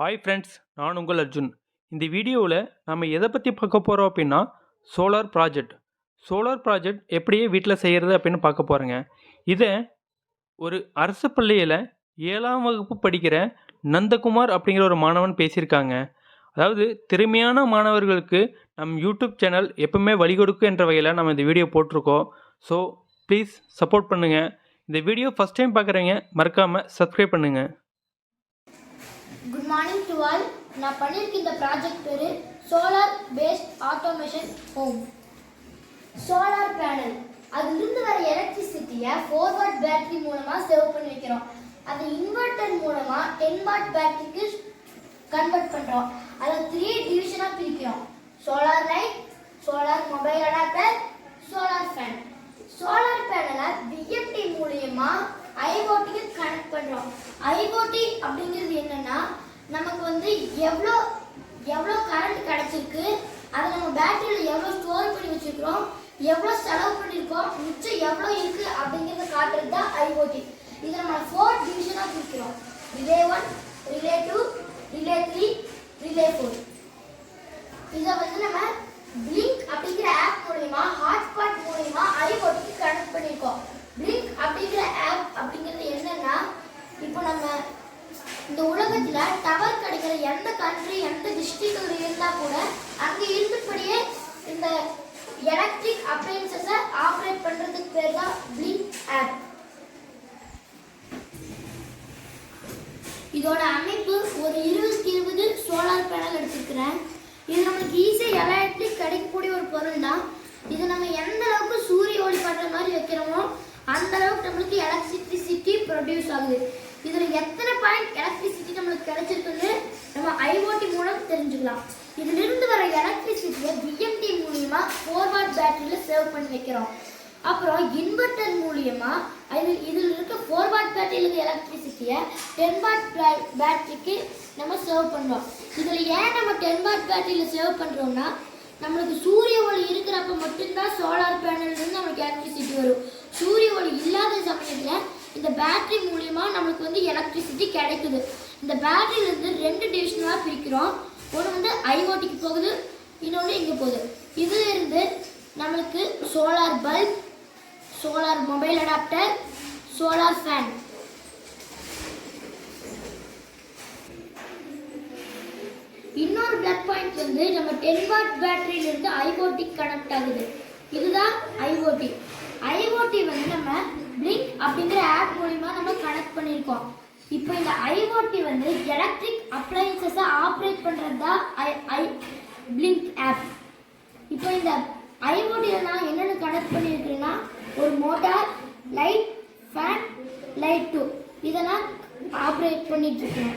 Hi friends, நான் உங்கள் அர்ஜுன். இந்த வீடியோவில் நம்ம எதை பற்றி பார்க்க போகிறோம் அப்படின்னா சோலார் ப்ராஜெக்ட் எப்படியே வீட்டில் செய்கிறது அப்படின்னு பார்க்க போகிறேங்க. இதை ஒரு அரசு பள்ளியில் 7ஆம் வகுப்பு படிக்கிற நந்தகுமார் அப்படிங்கிற ஒரு மாணவன் பேசியிருக்காங்க. அதாவது திறமையான மாணவர்களுக்கு நம் யூடியூப் சேனல் எப்பவுமே வழி கொடுக்கும் என்ற வகையில் நம்ம இந்த வீடியோ போட்டிருக்கோம். ஸோ ப்ளீஸ் சப்போர்ட் பண்ணுங்கள். இந்த வீடியோ ஃபஸ்ட் டைம் பார்க்குறீங்க, மறக்காமல் சப்ஸ்கிரைப் பண்ணுங்கள். Good morning to all. நான் பண்ணியிருக்க இந்த ப்ராஜெக்ட் பேர் solar based automation home. Solar panel அதிலிருந்து வர எலக்ட்ரிசிட்டியை 4 வாட் பேட்டரி மூலமாக சேவ் பண்ணி வைக்கிறோம். அதை இன்வெர்டர் மூலமாக 10 வாட் பேட்டரிக்கு கன்வெர்ட் பண்ணுறோம். அதை 3 டிவிஷனாக பிரிக்கிறோம்: solar light, solar mobile adapter, solar fan. Solar பேனலை விஎம்டி மூலமா ஐஓடிக்கு கனெக்ட் பண்ணுறோம். ஐஓடி அப்படிங்கிறது என்னன்னா, நமக்கு வந்து எவ்வளோ கரண்ட் கிடைச்சிருக்கு, அதை நம்ம பேட்டரியில் எவ்வளோ ஸ்டோர் பண்ணி வச்சுருக்கிறோம், எவ்வளோ செலவு பண்ணியிருக்கோம், மிச்சம் எவ்வளோ இருக்குது அப்படிங்கிறத காட்டுறது தான் ஐஓடி. இதை நம்ம 4 டிவிஷனாக பிரிக்கிறோம்: ரிலே 1, ரிலே 2, ரிலே 3, ரிலே 4. இதை வந்து நம்ம பிளிங்க் அப்படிங்கிற ஆப் மூலமா ஹாட்ஸ்பாட் மூலமா ஐஓடிக்கு கனெக்ட் பண்ணியிருக்கோம். பிளிங்க் அப்படிங்கிற ஆப் அப்படிங்கிறது என்னன்னா, இப்போ நம்ம இந்த உலகத்துல டவர் கிடைக்கிற எந்த கண்ட்ரி, எந்த டிஸ்ட்ரிக்ட்ல இருந்தா கூட அங்கே இருந்தபடியே இந்த எலக்ட்ரிக் அப்ளையன்சஸை ஆப்ரேட் பண்றதுக்கு பேர் தான் பிளிங்க் ஆப். இதோட அமைப்பு ஒரு 20 சோலார் பேனல் எடுத்துக்கிறேன். இது நம்மளுக்கு ஈஸியாக எல்லா இடத்துலையும் கிடைக்கக்கூடிய ஒரு பொருள் தான். இது நம்ம எந்த அளவுக்கு சூரிய ஒளி படுற மாதிரி வைக்கிறோமோ அந்த அளவுக்கு நம்மளுக்கு எலக்ட்ரிசிட்டி ப்ரொடியூஸ் ஆகுது. இதில் எத்தனை பாயிண்ட் எலக்ட்ரிசிட்டி நம்மளுக்கு கிடைச்சிருக்குன்னு நம்ம ஐஓடி மூலம் தெரிஞ்சுக்கலாம். இதிலிருந்து வர எலக்ட்ரிசிட்டியை விஎம்டி மூலியமா 4 வாட் பேட்டரியில் சேவ் பண்ணி வைக்கிறோம். அப்புறம் இன்வெர்டர் மூலியமா இதில் இருக்க 4 வாட் பேட்டரியில் இருக்க எலக்ட்ரிசிட்டியை 10 வாட் பேட்டரிக்கு நம்ம சேவ் பண்ணுறோம். இதில் ஏன் நம்ம 10 வாட் பேட்டரியில் சேவ் பண்ணுறோம்னா, நம்மளுக்கு சூரிய ஒளி இருக்கிறப்ப மட்டும்தான் சோலார் பேனல்லேருந்து நம்மளுக்கு எலக்ட்ரிசிட்டி வரும். சூரிய ஒளி இல்லாத சமயத்தில் இந்த பேட்டரி மூலிமா நம்மளுக்கு வந்து எலக்ட்ரிசிட்டி கிடைக்குது. இந்த பேட்டரியிலேருந்து 2 டிவிஷனாக பிரிக்கிறோம். ஒன்று வந்து ஐஓடிக்கு போகுது, இன்னொன்று இங்கே போகுது. இதிலிருந்து நம்மளுக்கு solar bulb, solar mobile adapter, solar fan. இன்னொரு பிளக் பாயிண்ட் வந்து நம்ம 10 வாட் பேட்டரியிலிருந்து ஐஓடி கனெக்ட் ஆகுது. இதுதான் ஐஓடி. ஐஓடி வந்து நம்ம பிளிங்க் அப்படிங்கிற ஆப் மூலிமா நம்ம கனெக்ட் பண்ணியிருக்கோம். இப்போ இந்த ஐஓடி வந்து எலக்ட்ரிக் அப்ளையன்சஸை ஆப்ரேட் பண்ணுறது தான் பிளிங்க் ஆப். இப்போ இந்த ஐஓடியில் நான் என்னென்ன கனெக்ட் பண்ணியிருக்கேன்னா, ஒரு மோட்டார், லைட், ஃபேன், லைட் 2 இதெல்லாம் ஆப்ரேட் பண்ணிட்டு இருக்கேன்.